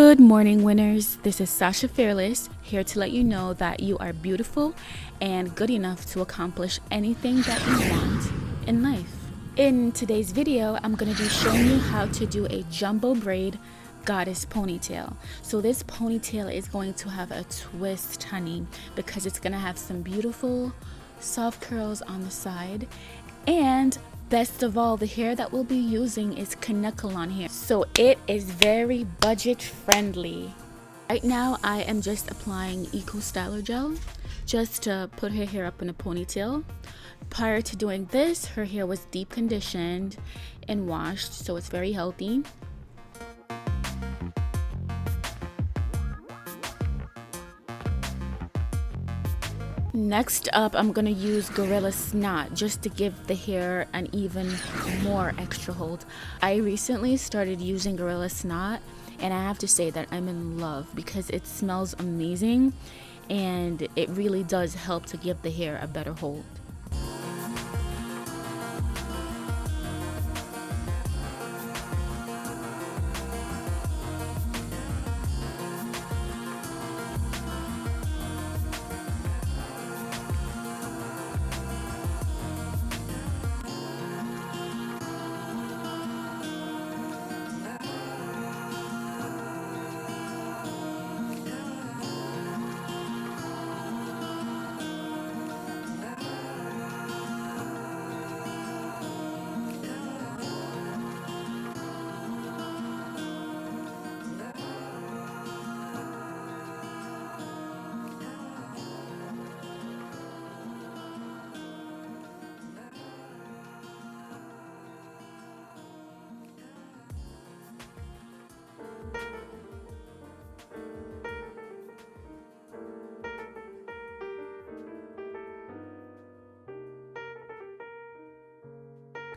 Good morning, winners. This is Sasha Fearless, here to let you know that you are beautiful and good enough to accomplish anything that you want in life. In today's video, I'm going to be showing you how to do a jumbo braid goddess ponytail. So this ponytail is going to have a twist, honey, because it's going to have some beautiful soft curls on the side, and best of all, the hair that we'll be using is Kanekalon hair, so it is very budget friendly. Right now I am just applying Eco Styler gel just to put her hair up in a ponytail. Prior to doing this, her hair was deep conditioned and washed, so it's very healthy. Next up, I'm gonna use Gorilla Snot just to give the hair an even more extra hold. I recently started using Gorilla Snot and I have to say that I'm in love because it smells amazing and it really does help to give the hair a better hold.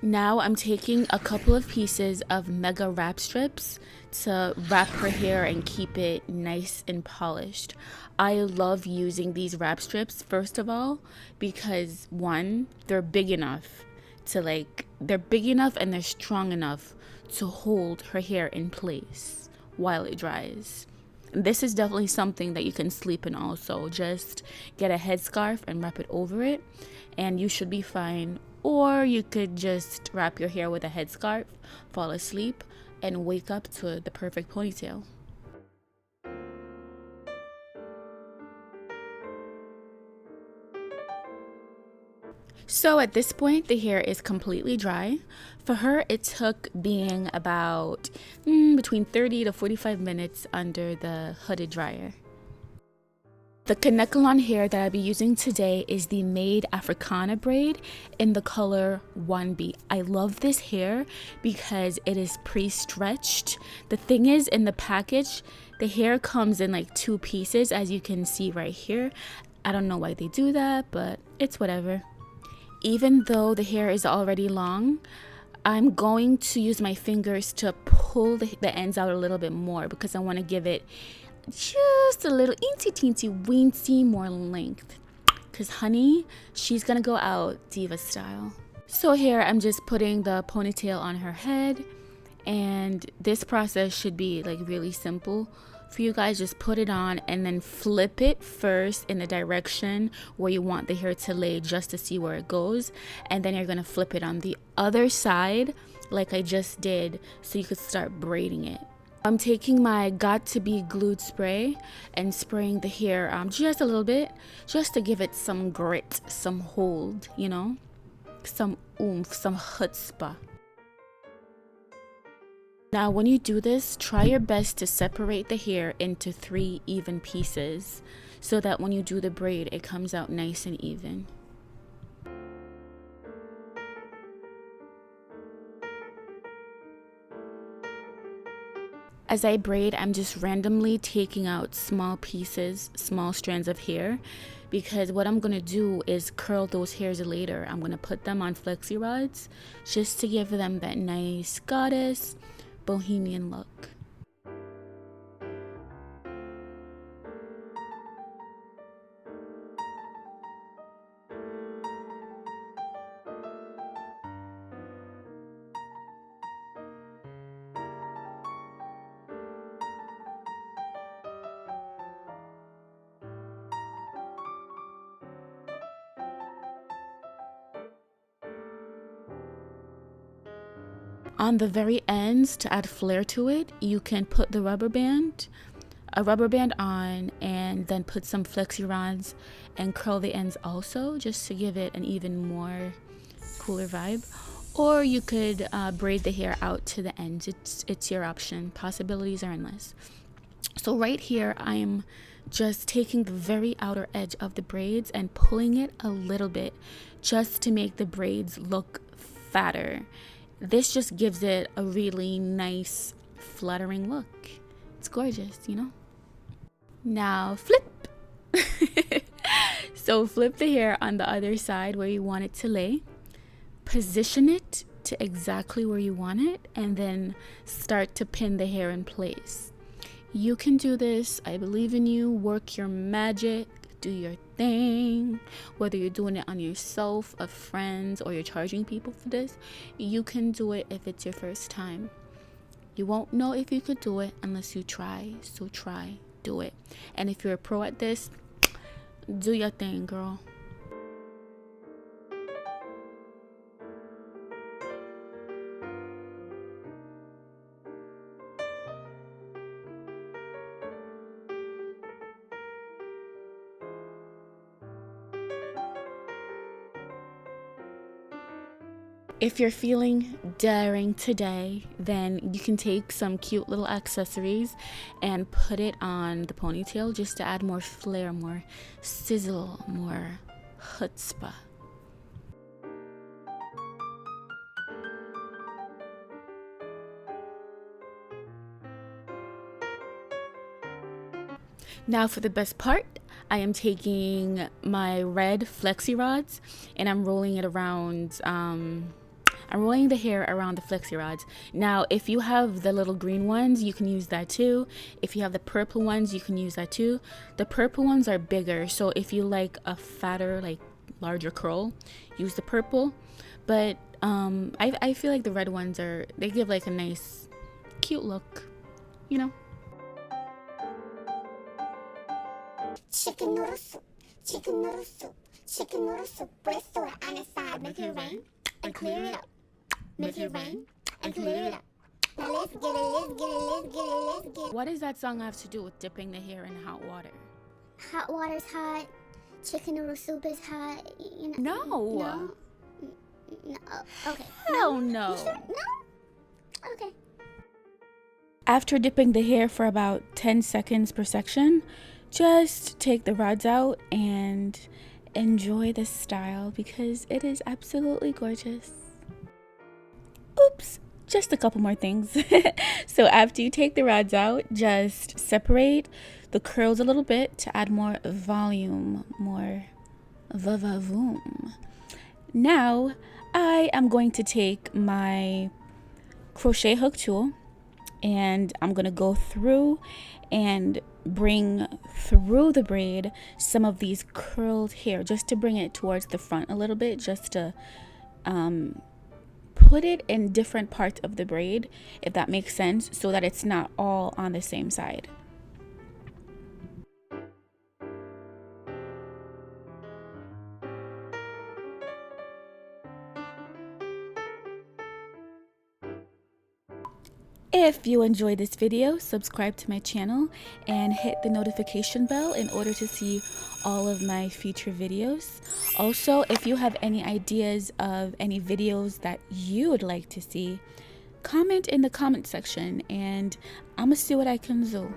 Now I'm taking a couple of pieces of mega wrap strips to wrap her hair and keep it nice and polished. I love using these wrap strips, first of all, because one, they're big enough and they're strong enough to hold her hair in place while it dries. This is definitely something that you can sleep in also. Just get a headscarf and wrap it over it and you should be fine. Or you could just wrap your hair with a headscarf, fall asleep, and wake up to the perfect ponytail. So at this point, the hair is completely dry. For her, it took being about between 30 to 45 minutes under the hooded dryer. The Kanekalon hair that I'll be using today is the Mayde Africana braid in the color 1B. I love this hair because it is pre-stretched. The thing is, in the package, the hair comes in like 2 pieces, as you can see right here. I don't know why they do that, but it's whatever. Even though the hair is already long, I'm going to use my fingers to pull the ends out a little bit more because I want to give it just a little teensy weensy more length, because honey, she's gonna go out diva style. So here I'm just putting the ponytail on her head, and this process should be like really simple for you guys. Just put it on and then flip it first in the direction where you want the hair to lay, just to see where it goes, and then you're gonna flip it on the other side like I just did so you could start braiding it. I'm taking my Got to Be Glued spray and spraying the hair just a little bit, just to give it some grit, some hold, you know, some oomph, some chutzpah. Now when you do this, try your best to separate the hair into 3 even pieces so that when you do the braid, it comes out nice and even. As I braid, I'm just randomly taking out small pieces, small strands of hair, because what I'm going to do is curl those hairs later. I'm going to put them on flexi rods just to give them that nice goddess bohemian look. On the very ends, to add flair to it, you can put a rubber band on, and then put some flexi rods and curl the ends also, just to give it an even more cooler vibe. Or you could braid the hair out to the ends. It's your option. Possibilities are endless. So right here, I'm just taking the very outer edge of the braids and pulling it a little bit, just to make the braids look fatter. This just gives it a really nice, flattering look. It's gorgeous, you know? Now flip. So flip the hair on the other side where you want it to lay. Position it to exactly where you want it, and then start to pin the hair in place. You can do this. I believe in you. Work your magic. Do your thing. Whether you're doing it on yourself, a friend, or you're charging people for this, you can do it if it's your first time. You won't know if you could do it unless you try. So try, do it. And if you're a pro at this, do your thing, girl. If you're feeling daring today, then you can take some cute little accessories and put it on the ponytail, just to add more flair, more sizzle, more chutzpah. Now for the best part, I am taking my red flexi rods and I'm rolling it around. I'm rolling the hair around the flexi rods. Now, if you have the little green ones, you can use that too. If you have the purple ones, you can use that too. The purple ones are bigger, so if you like a fatter, like larger curl, use the purple. But I feel like the red ones they give like a nice, cute look, you know. Chicken noodle soup, chicken noodle soup, chicken noodle soup. Put a soda on the side, make it rain and clear it up. Make it rain and clear it up. Now let's get it, let's get it, let's get it, let's get it. What does that song have to do with dipping the hair in hot water? Hot water's hot, chicken noodle soup is hot, you know. No. No. Okay. Hell no. You sure? No? Okay. After dipping the hair for about 10 seconds per section, just take the rods out and enjoy the style, because it is absolutely gorgeous. Oops, just a couple more things. So after you take the rods out, just separate the curls a little bit to add more volume, more va-va-voom. Now I am going to take my crochet hook tool and I'm going to go through and bring through the braid some of these curled hair, just to bring it towards the front a little bit, just to put it in different parts of the braid, if that makes sense, so that it's not all on the same side. If you enjoyed this video, subscribe to my channel and hit the notification bell in order to see all of my future videos. Also, if you have any ideas of any videos that you would like to see, comment in the comment section and I'm gonna see what I can do.